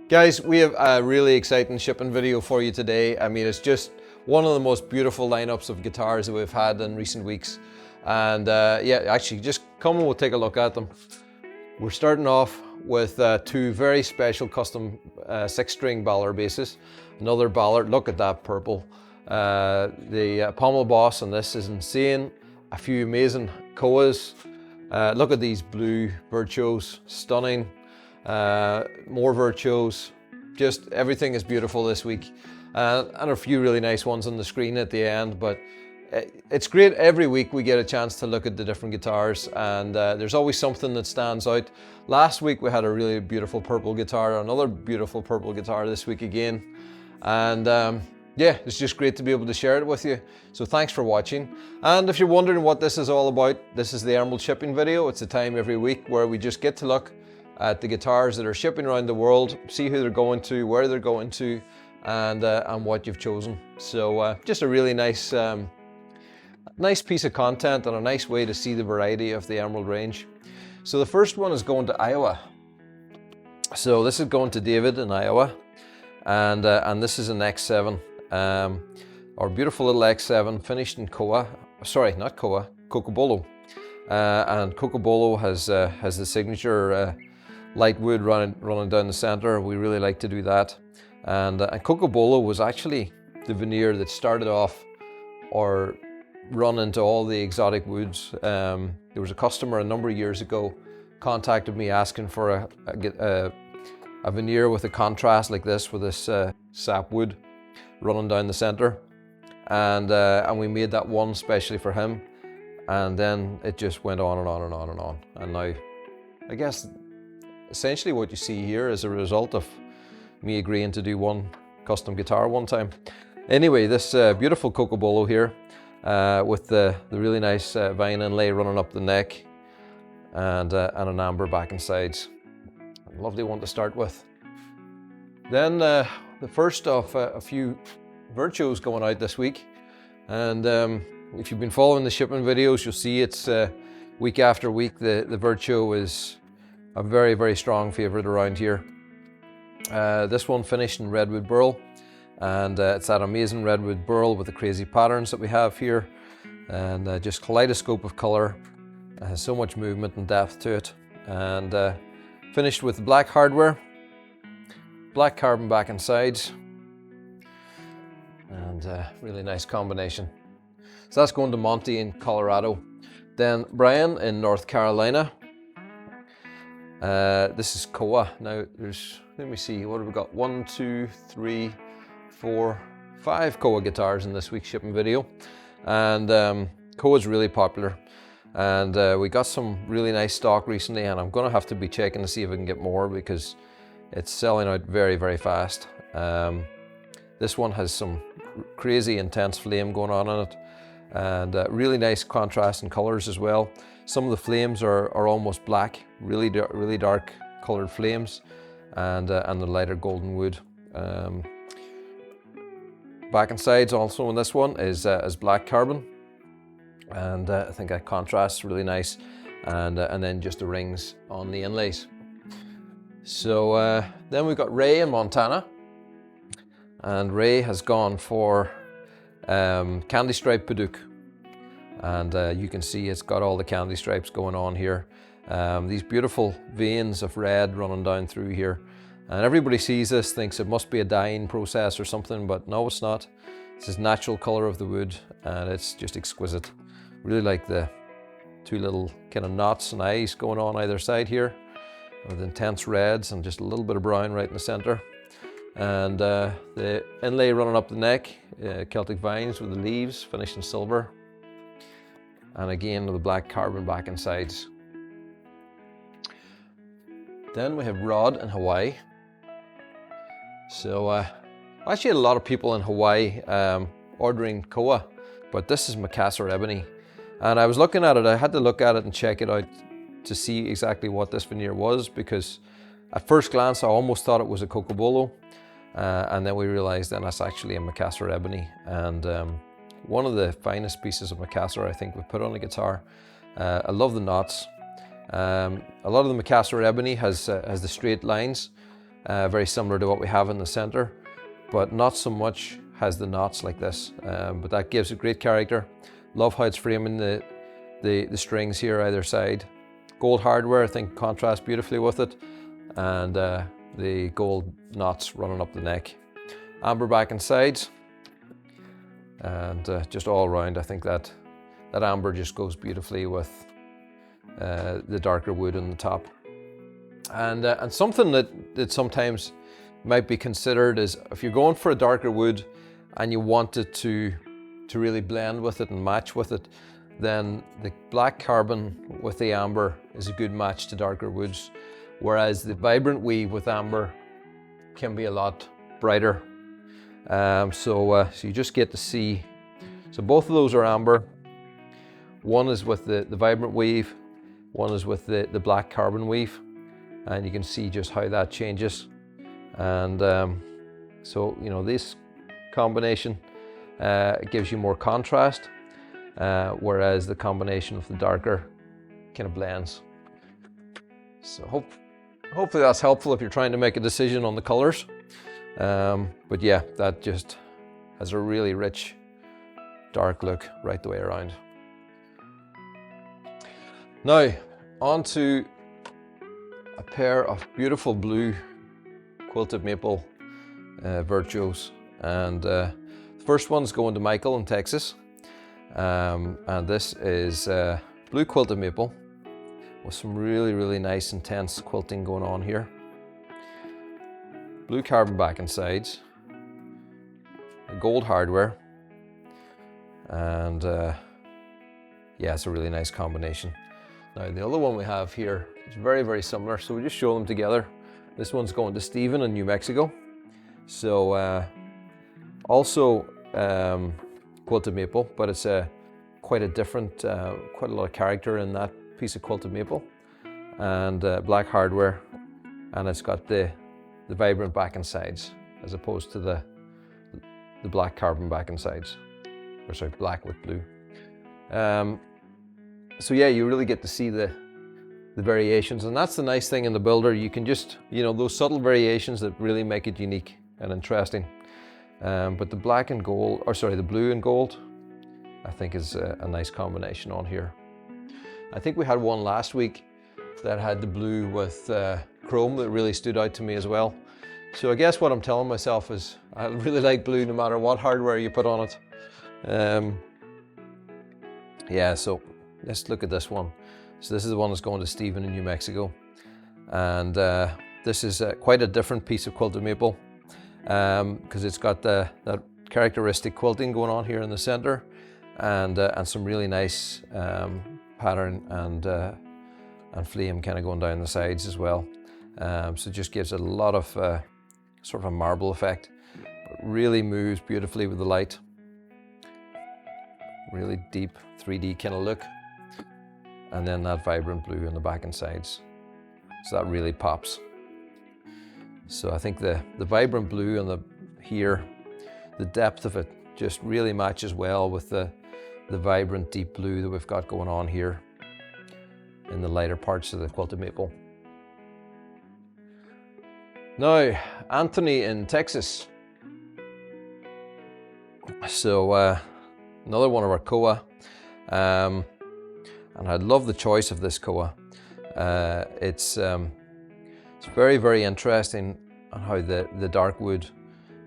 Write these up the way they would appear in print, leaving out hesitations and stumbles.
Guys, we have a really exciting shipping video for you today. I mean, it's just one of the most beautiful lineups of guitars that we've had in recent weeks. And yeah, actually just come and we'll take a look at them. We're starting off with two very special custom 6-string Ballard basses. Another Ballard, look at that purple. The Pommel boss on this is insane. A few amazing Koas. Look at these blue Virtuos, stunning. More Virtuos, just everything is beautiful this week. And a few really nice ones on the screen at the end, but it's great. Every week we get a chance to look at the different guitars, and there's always something that stands out. Last week we had a really beautiful purple guitar, another beautiful purple guitar this week again. And yeah, it's just great to be able to share it with you. So thanks for watching. And if you're wondering what this is all about, this is the Emerald shipping video. It's a time every week where we just get to look at the guitars that are shipping around the world, see who they're going to, where they're going to, and what you've chosen. So just a really nice piece of content and a nice way to see the variety of the Emerald range. So the first one is going to Iowa. So this is going to David in Iowa, and this is an X7, our beautiful little X7 finished in Koa. Sorry, not Koa, Cocobolo. And Cocobolo has the signature light wood running down the center. We really like to do that. And Cocobolo was actually the veneer that started off or run into all the exotic woods. There was a customer a number of years ago contacted me asking for a veneer with a contrast like this, with this sapwood running down the center. And we made that one specially for him. And then it just went on and on and on and on. And now, I guess, essentially what you see here is a result of me agreeing to do one custom guitar one time. Anyway, this beautiful Cocobolo here with the really nice vine inlay running up the neck and an amber back and sides. A lovely one to start with. Then the first of a few Virtuos going out this week. And if you've been following the shipping videos, you'll see it's week after week. The Virtuo is a very, very strong favorite around here. This one finished in redwood burl, and it's that amazing redwood burl with the crazy patterns that we have here, and just kaleidoscope of color. It has so much movement and depth to it, and finished with black hardware, black carbon back and sides, and really nice combination. So that's going to Monty in Colorado. Then Brian in North Carolina. This is Koa. Now there's, let me see, what have we got? 1, 2, 3, 4, 5 Koa guitars in this week's shipping video. And Koa is really popular. And we got some really nice stock recently, and I'm gonna have to be checking to see if I can get more because it's selling out very, very fast. This one has some crazy intense flame going on in it, and really nice contrast in colors as well. Some of the flames are almost black, really dark colored flames, and the lighter golden wood. Back and sides also on this one is black carbon, and I think that contrasts really nice, and then just the rings on the inlays. So then we've got Ray in Montana, and Ray has gone for candy stripe Padauk. And you can see it's got all the candy stripes going on here. These beautiful veins of red running down through here. And everybody sees this, thinks it must be a dyeing process or something, but no, it's not. This is natural color of the wood, and it's just exquisite. Really like the two little kind of knots and eyes going on either side here, with intense reds and just a little bit of brown right in the center. And the inlay running up the neck, Celtic vines with the leaves finished in silver. And again with the black carbon back and sides. Then we have Rod in Hawaii. So I actually had a lot of people in Hawaii ordering Koa, but this is Macassar ebony. And I was looking at it, I had to look at it and check it out to see exactly what this veneer was, because at first glance I almost thought it was a Cocobolo, and then we realized then that's actually a Macassar ebony. And one of the finest pieces of Macassar I think we've put on a guitar. I love the knots. A lot of the Macassar ebony has the straight lines, very similar to what we have in the center, but not so much has the knots like this, but that gives it great character. Love how it's framing the strings here either side. Gold hardware, I think, contrasts beautifully with it, and the gold knots running up the neck. Amber back and sides, and just all around, I think that amber just goes beautifully with the darker wood on the top. And something that sometimes might be considered is if you're going for a darker wood and you want it to really blend with it and match with it, then the black carbon with the amber is a good match to darker woods, whereas the vibrant weave with amber can be a lot brighter. So you just get to see, so both of those are amber. One is with the vibrant weave, one is with the black carbon weave, and you can see just how that changes. And so, you know, this combination gives you more contrast, whereas the combination of the darker kind of blends. So hopefully that's helpful if you're trying to make a decision on the colors. But yeah, that just has a really rich dark look right the way around. Now on to a pair of beautiful blue quilted maple virtuos, and the first one's going to Michael in Texas, and this is blue quilted maple with some really nice intense quilting going on here. Blue carbon back and sides, gold hardware, and yeah, it's a really nice combination. Now the other one we have here is very similar, so we just show them together. This one's going to Stephen in New Mexico. So also quilted maple, but it's quite a different, quite a lot of character in that piece of quilted maple, and black hardware, and it's got the vibrant back and sides as opposed to the black carbon back and sides, or sorry, black with blue. So yeah, you really get to see the variations, and that's the nice thing in the builder. You can just, you know, those subtle variations that really make it unique and interesting. But the black and gold, or sorry, the blue and gold, I think is a nice combination on here. I think we had one last week that had the blue with chrome that really stood out to me as well. So I guess what I'm telling myself is I really like blue no matter what hardware you put on it. Yeah, so let's look at this one. So this is the one that's going to Stephen in New Mexico, and this is quite a different piece of quilted maple, because it's got that characteristic quilting going on here in the center, and some really nice pattern and flame kind of going down the sides as well. So it just gives it a lot of sort of a marble effect, but really moves beautifully with the light. Really deep 3D kind of look, and then that vibrant blue on the back and sides, so that really pops. So I think the vibrant blue on the depth of it just really matches well with the vibrant deep blue that we've got going on here in the lighter parts of the quilted maple. Now, Anthony in Texas. So another one of our koa, and I love the choice of this koa. It's very interesting on how the dark wood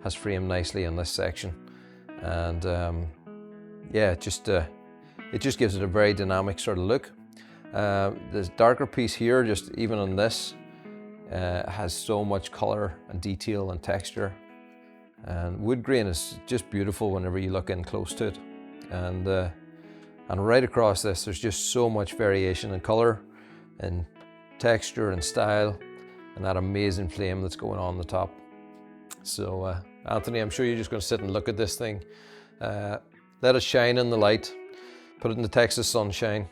has framed nicely in this section, and yeah, it just gives it a very dynamic sort of look. This darker piece here, just even on this, has so much color and detail and texture, and wood grain is just beautiful whenever you look in close to it. And right across this, there's just so much variation in color and texture and style, and that amazing flame that's going on the top. So Anthony, I'm sure you're just going to sit and look at this thing, let it shine in the light, put it in the Texas sunshine,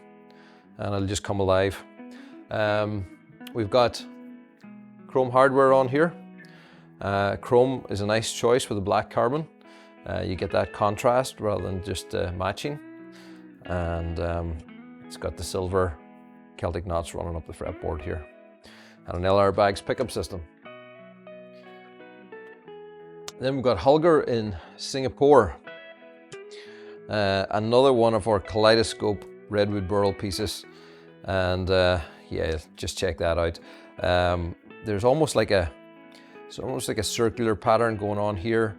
and it'll just come alive. We've got chrome hardware on here. Chrome is a nice choice with the black carbon. You get that contrast rather than just matching, and it's got the silver Celtic knots running up the fretboard here, and an LR Bags pickup system. Then we've got Hulger in Singapore. Another one of our kaleidoscope redwood burl pieces. And yeah, just check that out. There's almost like a circular pattern going on here.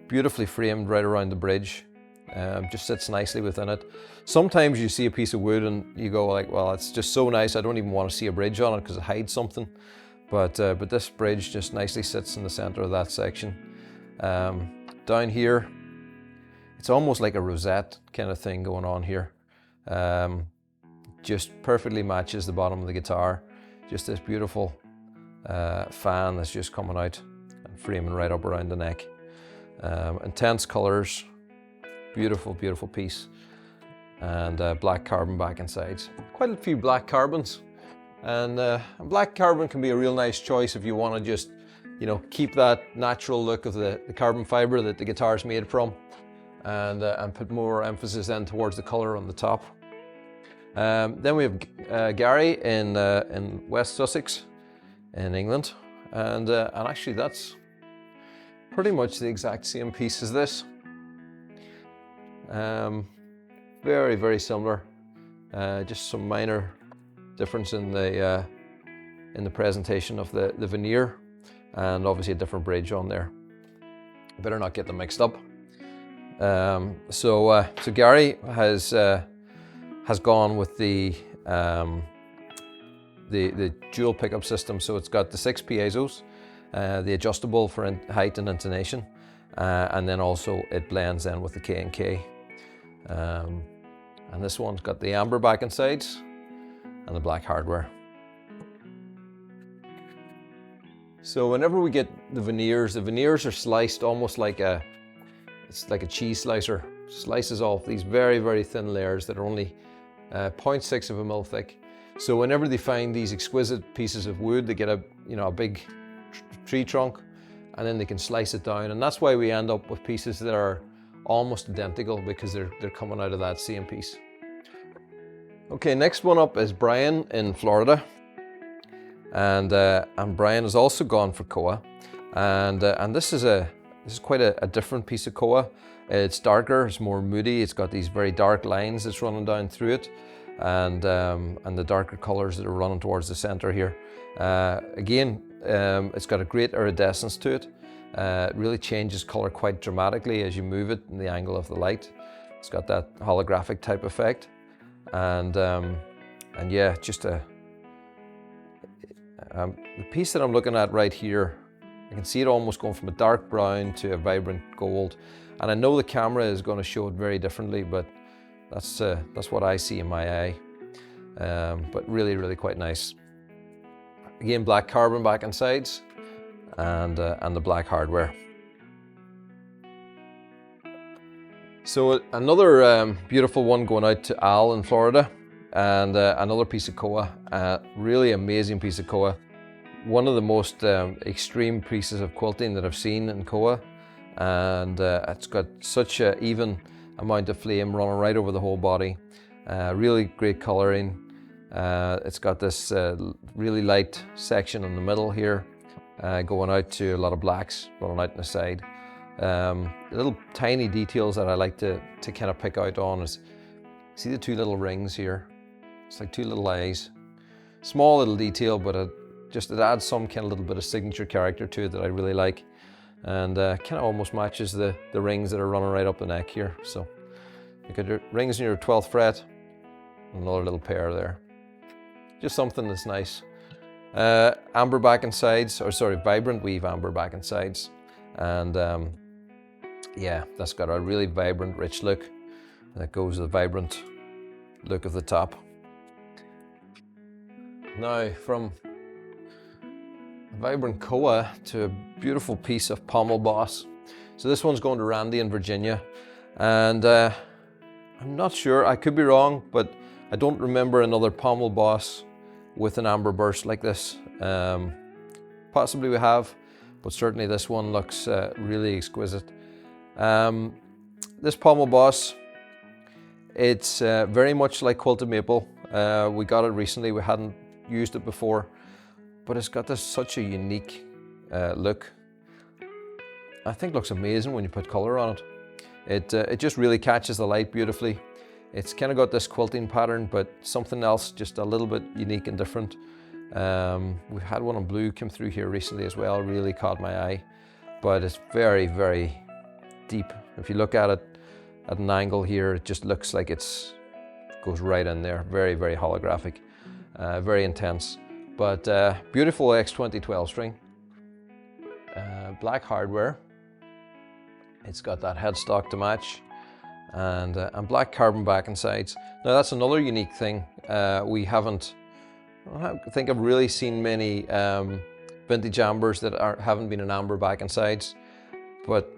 Beautifully framed right around the bridge. Just sits nicely within it. Sometimes you see a piece of wood and you go like, well, it's just so nice, I don't even want to see a bridge on it because it hides something. But this bridge just nicely sits in the center of that section. Down here, it's almost like a rosette kind of thing going on here. Just perfectly matches the bottom of the guitar. Just this beautiful fan that's just coming out and framing right up around the neck. Intense colors, beautiful, beautiful piece. And black carbon back and sides. Quite a few black carbons. And black carbon can be a real nice choice if you want to just, you know, keep that natural look of the carbon fiber that the guitar is made from, and put more emphasis then towards the color on the top. Then we have Gary in West Sussex in England, and actually that's pretty much the exact same piece as this. Very, very similar. Just some minor difference in the presentation of the veneer, and obviously a different bridge on there. Better not get them mixed up. So Gary has gone with the dual pickup system. So it's got the 6 piezos, the adjustable for height and intonation, and then also it blends in with the K&K. And this one's got the amber back and sides and the black hardware. So whenever we get the veneers are sliced almost like it's like a cheese slicer. Slices off these very, very thin layers that are only 0.6 of a mil thick. So whenever they find these exquisite pieces of wood, they get a big tree trunk, and then they can slice it down. And that's why we end up with pieces that are almost identical, because they're coming out of that same piece. Okay, next one up is Brian in Florida, and Brian has also gone for koa, and this is quite a different piece of koa. It's darker, it's more moody, it's got these very dark lines that's running down through it, and the darker colors that are running towards the center here. Again, it's got a great iridescence to it. It really changes color quite dramatically as you move it in the angle of the light. It's got that holographic type effect, and yeah, just the piece that I'm looking at right here, I can see it almost going from a dark brown to a vibrant gold, and I know the camera is going to show it very differently, but that's what I see in my eye. But really, really quite nice. Again, black carbon back and sides, and the black hardware. So another beautiful one going out to Al in Florida, and another piece of koa, really amazing piece of koa. One of the most extreme pieces of quilting that I've seen in koa, and it's got such an even amount of flame running right over the whole body. Really great coloring. It's got this really light section in the middle here, going out to a lot of blacks running out in the side. Little tiny details that I like to kind of pick out on is, see the 2 little rings here? It's like 2 little eyes. Small little detail, but it adds some kind of little bit of signature character to it that I really like. And kind of almost matches the rings that are running right up the neck here. So you got your rings in your 12th fret, and another little pair there. Just something that's nice. Amber back and sides, or sorry, vibrant weave amber back and sides. And yeah, that's got a really vibrant, rich look. That goes with the vibrant look of the top. Now, from a vibrant koa to a beautiful piece of pommel boss. So this one's going to Randy in Virginia, and I'm not sure, I could be wrong, but I don't remember another pommel boss with an amber burst like this. Possibly we have, but certainly this one looks really exquisite. This pommel boss, it's very much like quilted maple. We got it recently, we hadn't used it before, but it's got such a unique look. I think looks amazing when you put color on it. It just really catches the light beautifully. It's kind of got this quilting pattern, but something else just a little bit unique and different. We've had one in blue come through here recently as well, really caught my eye, but it's very, very deep. If you look at it at an angle here, it just looks like goes right in there. Very, very holographic, very intense, but beautiful X20 12 string, black hardware. It's got that headstock to match, and black carbon back and sides. Now that's another unique thing. I don't think I've really seen many vintage ambers that haven't been in amber back and sides, but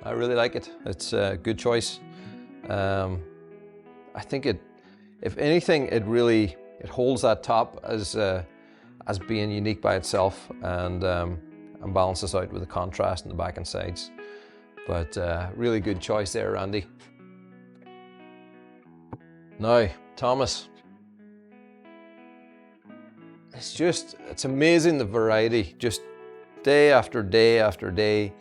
I really like it. It's a good choice. I think if anything, it holds that top as being unique by itself, and balances out with the contrast in the back and sides. But really good choice there, Randy. Now, Thomas. It's amazing the variety, just day after day after day.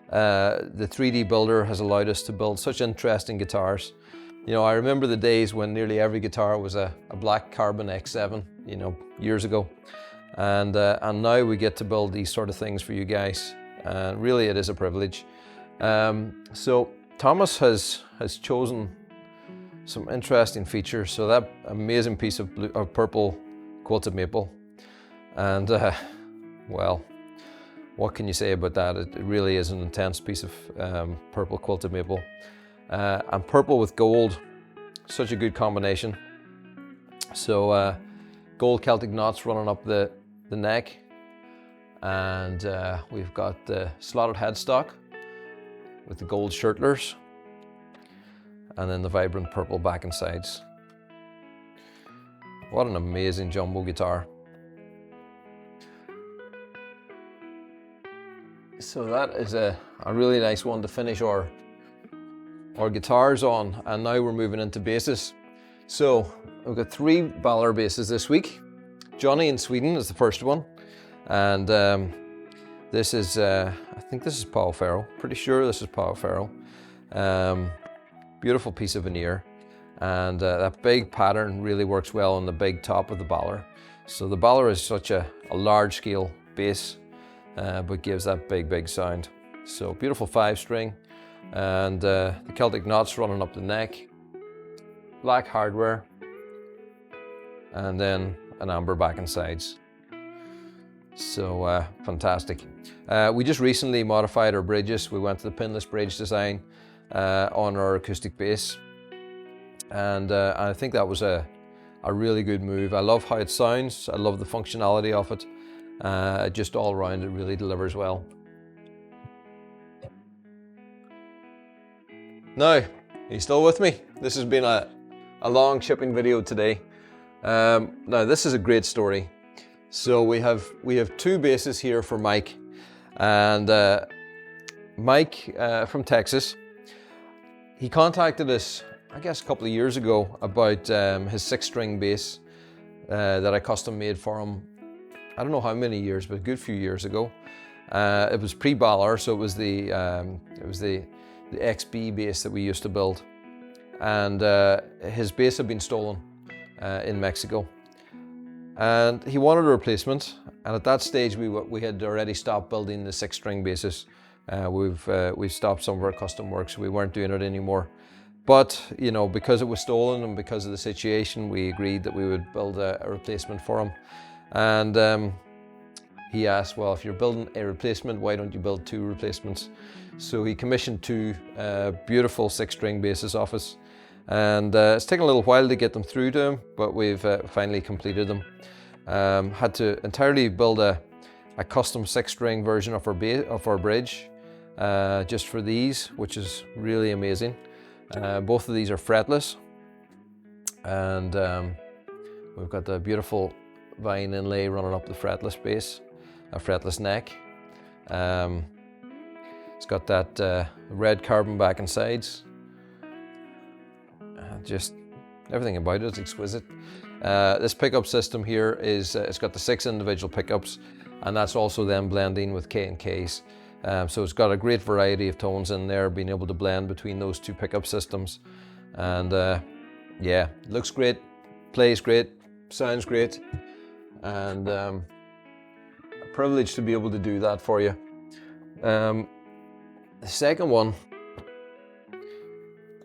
The 3D builder has allowed us to build such interesting guitars. You know, I remember the days when nearly every guitar was a black carbon X7, you know, years ago. And now we get to build these sort of things for you guys. And really it is a privilege. So Thomas has chosen some interesting features. So that amazing piece of purple quilted maple. And well, what can you say about that? It really is an intense piece of purple quilted maple. And purple with gold, such a good combination. So gold Celtic knots running up the neck, and we've got the slotted headstock with the gold shirtlers, and then the vibrant purple back and sides. What an amazing jumbo guitar. So that is a really nice one to finish our guitars on, and now we're moving into basses. So we've got 3 Balor basses this week. Johnny in Sweden is the first one, and this is I think this is Pau Ferro. Pretty sure this is Pau Ferro. Beautiful piece of veneer, and that big pattern really works well on the big top of the Balor. So the Balor is such a large scale bass, but gives that big sound. So beautiful 5-string, and the Celtic knots running up the neck, black hardware, and then an amber back and sides. So fantastic. We just recently modified our bridges. We went to the pinless bridge design on our acoustic bass, and I think that was a really good move. I love how it sounds. I love the functionality of it. Just all around, it really delivers well. Now, are you still with me? This has been a long shipping video today. Now this is a great story. So we have 2 basses here for Mike, and Mike from Texas. He contacted us, I guess, a couple of years ago about his 6-string bass that I custom made for him. I don't know how many years, but a good few years ago. It was pre-Balor, so it was the XB bass that we used to build, and his bass had been stolen in Mexico, and he wanted a replacement. And at that stage, we had already stopped building the 6-string basses. We've stopped some of our custom work, so we weren't doing it anymore. But you know, because it was stolen and because of the situation, we agreed that we would build a replacement for him. And he asked, well, if you're building a replacement, why don't you build 2 replacements? So he commissioned 2 beautiful 6-string basses off us. And it's taken a little while to get them through to him, but we've finally completed them. Had to entirely build a custom 6-string version of our bridge just for these, which is really amazing. Both of these are fretless, and we've got the beautiful vine inlay running up the fretless base, a fretless neck. It's got that red carbon back and sides. Just everything about it is exquisite. This pickup system here is it's got the 6 individual pickups, and that's also then blending with K and Ks. So it's got a great variety of tones in there, being able to blend between those two pickup systems. And yeah, looks great, plays great, sounds great, and a privilege to be able to do that for you. The second one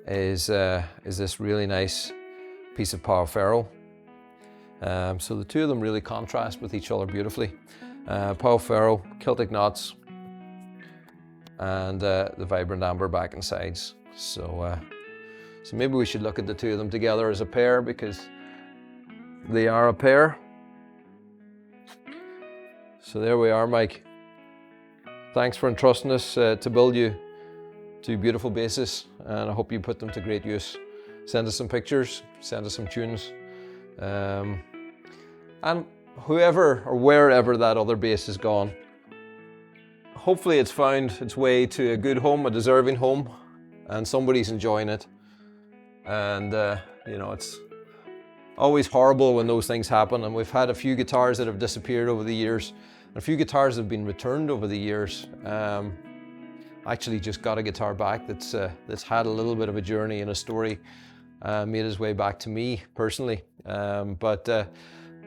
is this really nice piece of Power Ferro. So the two of them really contrast with each other beautifully. Power Ferro, Celtic knots, and the vibrant amber back and sides. So maybe we should look at the two of them together as a pair, because they are a pair. So there we are, Mike. Thanks for entrusting us to build you two beautiful basses, and I hope you put them to great use. Send us some pictures, send us some tunes, and whoever or wherever that other bass has gone, hopefully it's found its way to a good home, a deserving home, and somebody's enjoying it. And you know, it's always horrible when those things happen, and we've had a few guitars that have disappeared over the years, and a few guitars have been returned over the years. Actually just got a guitar back that's had a little bit of a journey and a story, made its way back to me personally.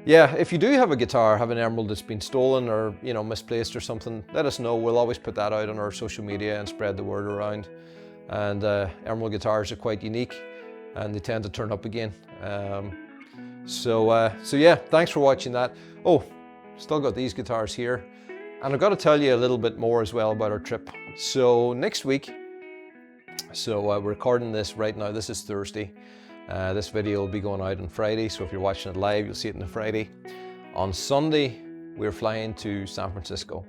Yeah, if you do have a guitar, have an emerald that's been stolen or, you know, misplaced or something, let us know. We'll always put that out on our social media and spread the word around. And emerald guitars are quite unique, and they tend to turn up again. So yeah, thanks for watching that. Oh, still got these guitars here. And I've got to tell you a little bit more as well about our trip. So next week, we're recording this right now. This is Thursday. This video will be going out on Friday, so if you're watching it live, you'll see it on the Friday. On Sunday, we're flying to San Francisco.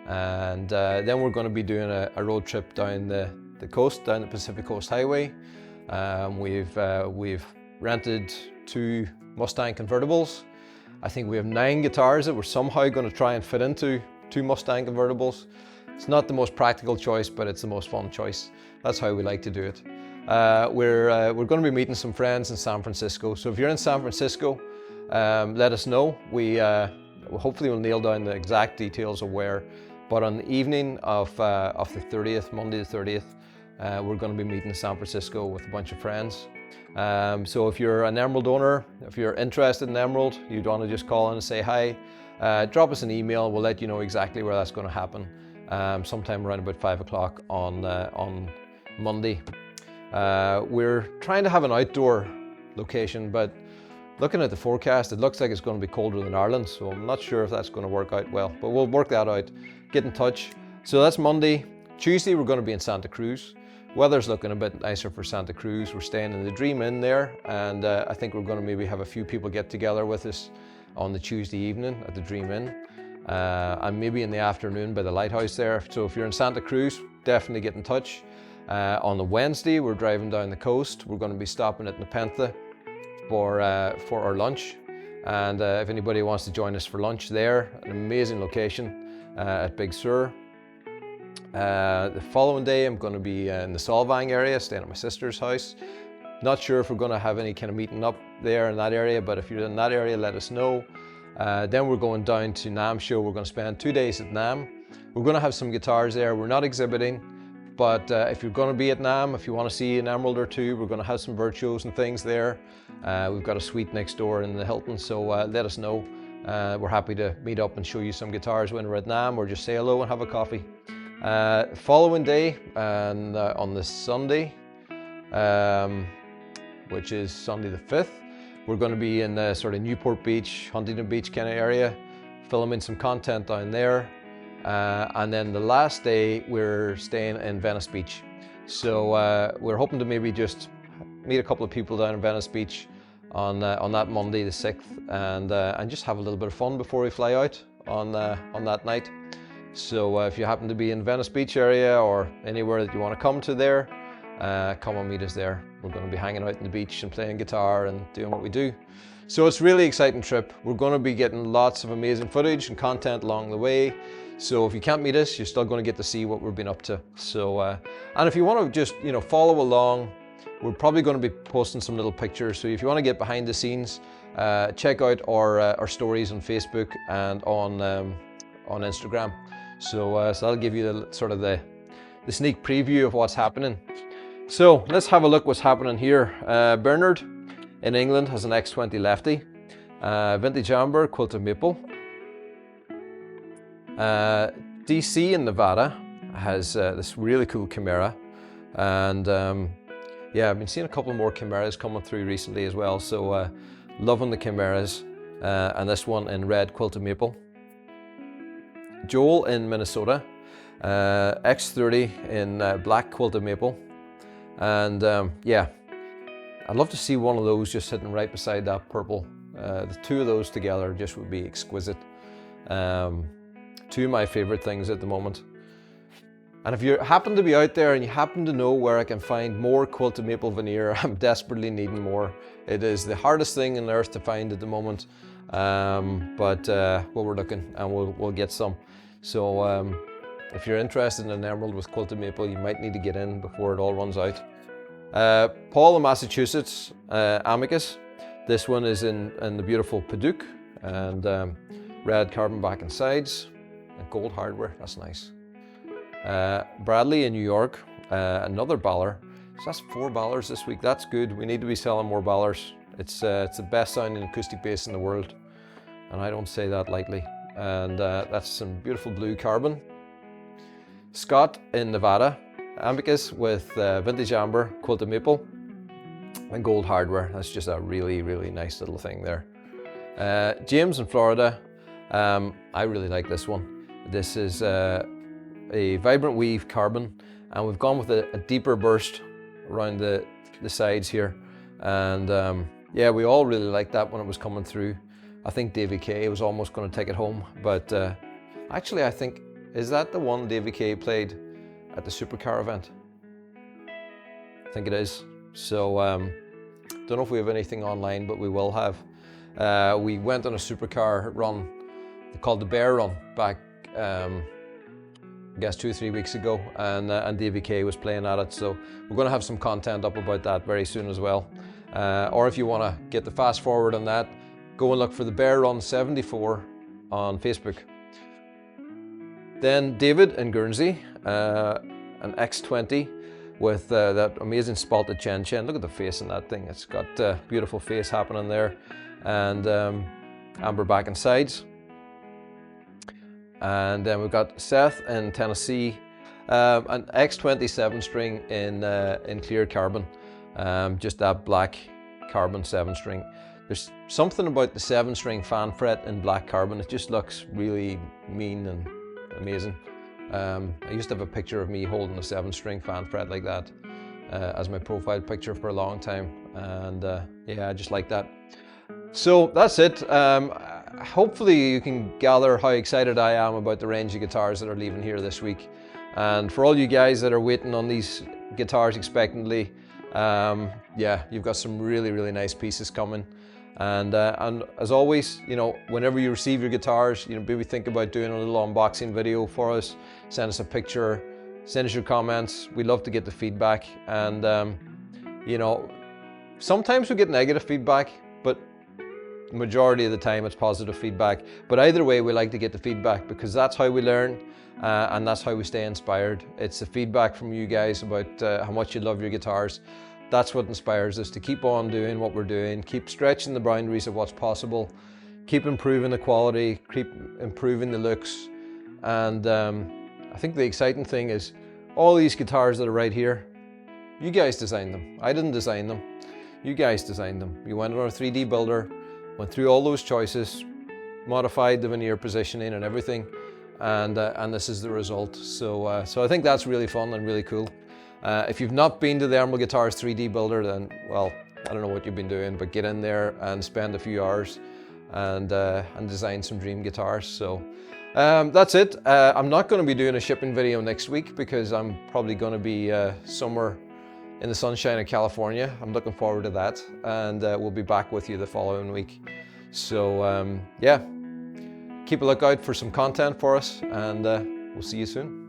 And then we're going to be doing a road trip down the coast, down the Pacific Coast Highway. We've rented 2 Mustang convertibles. I think we have 9 guitars that we're somehow going to try and fit into 2 Mustang convertibles. It's not the most practical choice, but it's the most fun choice. That's how we like to do it. We're going to be meeting some friends in San Francisco. So if you're in San Francisco, let us know. Hopefully we'll nail down the exact details of where. But on the evening of the 30th, Monday the 30th, we're going to be meeting in San Francisco with a bunch of friends. So if you're an emerald owner, if you're interested in emerald, you'd want to just call in and say hi, drop us an email. We'll let you know exactly where that's going to happen. Sometime around about 5 o'clock on Monday. We're trying to have an outdoor location, but looking at the forecast, it looks like it's going to be colder than Ireland, so I'm not sure if that's going to work out well, but we'll work that out. Get in touch. So that's Monday. Tuesday, we're going to be in Santa Cruz. Weather's looking a bit nicer for Santa Cruz. We're staying in the Dream Inn there, and I think we're going to maybe have a few people get together with us on the Tuesday evening at the Dream Inn, and maybe in the afternoon by the lighthouse there. So if you're in Santa Cruz, definitely get in touch. On the Wednesday, we're driving down the coast. We're going to be stopping at Nepenthe for our lunch, and if anybody wants to join us for lunch there, an amazing location at Big Sur. The following day, I'm going to be in the Solvang area, staying at my sister's house. Not sure if we're going to have any kind of meeting up there in that area, but if you're in that area, let us know. Then we're going down to NAMM show. We're going to spend 2 days at NAMM. We're going to have some guitars there. We're not exhibiting, but if you're going to be at NAMM, if you want to see an emerald or two, we're going to have some virtuos and things there. We've got a suite next door in the Hilton, so let us know. We're happy to meet up and show you some guitars when we're at NAMM, or just say hello and have a coffee. Following day, and on the Sunday, which is Sunday the 5th, we're going to be in the sort of Newport Beach, Huntington Beach kind of area, filming some content down there. And then the last day, we're staying in Venice Beach. So we're hoping to maybe just meet a couple of people down in Venice Beach on that Monday the 6th, and just have a little bit of fun before we fly out on that night. So if you happen to be in Venice Beach area or anywhere that you want to come to there, come and meet us there. We're going to be hanging out on the beach and playing guitar and doing what we do. So it's a really exciting trip. We're going to be getting lots of amazing footage and content along the way. So if you can't meet us, you're still going to get to see what we've been up to. So, and if you want to just, follow along, we're probably going to be posting some little pictures. So if you want to get behind the scenes, check out our stories on Facebook and on Instagram. So that'll give you the sort of the sneak preview of what's happening. So let's have a look what's happening here. Bernard in England has an X20 lefty. Vintage Amber, Quilted Maple. DC in Nevada has this really cool Chimera. And yeah, I've been seeing a couple more Chimeras coming through recently as well. So loving the Chimeras. And this one in red Quilted Maple. Joel in Minnesota. X30 in black Quilted Maple. And yeah, I'd love to see one of those just sitting right beside that purple. The two of those together just would be exquisite. Two of my favorite things at the moment. And if you happen to be out there and you happen to know where I can find more Quilted Maple veneer, I'm desperately needing more. It is the hardest thing on earth to find at the moment. But well, we're looking and we'll get some. So if you're interested in an emerald with Quilted Maple, you might need to get in before it all runs out. Paul in Massachusetts, Amicus. This one is in the beautiful Paduke and red carbon back and sides and gold hardware. That's nice. Bradley in New York, another baller. So that's 4 ballers this week. That's good. We need to be selling more ballers. It's the best sounding acoustic bass in the world, and I don't say that lightly. And that's some beautiful blue carbon. Scott in Nevada, Amicus with Vintage Amber, Quilted Maple, and gold hardware. That's just a really, really nice little thing there. James in Florida, I really like this one. This is a vibrant weave carbon, and we've gone with a deeper burst around the sides here. And yeah, we all really liked that when it was coming through. I think Davy K was almost going to take it home, but actually I think, is that the one Davy K played at the Supercar event? I think it is. So don't know if we have anything online, but we will have. We went on a Supercar run called the Bear Run back I guess 2 or 3 weeks ago, and Davy K was playing at it, so we're going to have some content up about that very soon as well. Or if you want to get the fast forward on that, go and look for the Bear Run 74 on Facebook. Then David in Guernsey, an X20 with that amazing spalted chen. Look at the face in that thing. It's got beautiful face happening there, and amber back and sides. And then we've got Seth in Tennessee, an X20 7-string in clear carbon, just that black carbon 7-string. There's something about the 7-string fan fret in black carbon. It just looks really mean and amazing. I used to have a picture of me holding a 7-string fan fret like that as my profile picture for a long time, and yeah, I just like that. So that's it. Hopefully you can gather how excited I am about the range of guitars that are leaving here this week. And for all you guys that are waiting on these guitars expectantly, yeah, you've got some really, really nice pieces coming. And as always, you know, whenever you receive your guitars, you know, maybe think about doing a little unboxing video for us. Send us a picture, send us your comments. We love to get the feedback. And you know, sometimes we get negative feedback, but the majority of the time it's positive feedback. But either way, we like to get the feedback because that's how we learn, and that's how we stay inspired. It's the feedback from you guys about how much you love your guitars. That's what inspires us to keep on doing what we're doing, keep stretching the boundaries of what's possible, keep improving the quality, keep improving the looks. And I think the exciting thing is all these guitars that are right here, you guys designed them. I didn't design them. You guys designed them. You went on a 3D builder, went through all those choices, modified the veneer positioning and everything, and this is the result. So I think that's really fun and really cool. If you've not been to the Emerald Guitars 3D builder, then, well, I don't know what you've been doing, but get in there and spend a few hours and design some dream guitars. So that's it. I'm not going to be doing a shipping video next week because I'm probably going to be somewhere in the sunshine of California. I'm looking forward to that, and we'll be back with you the following week. So yeah, keep a lookout for some content for us, and we'll see you soon.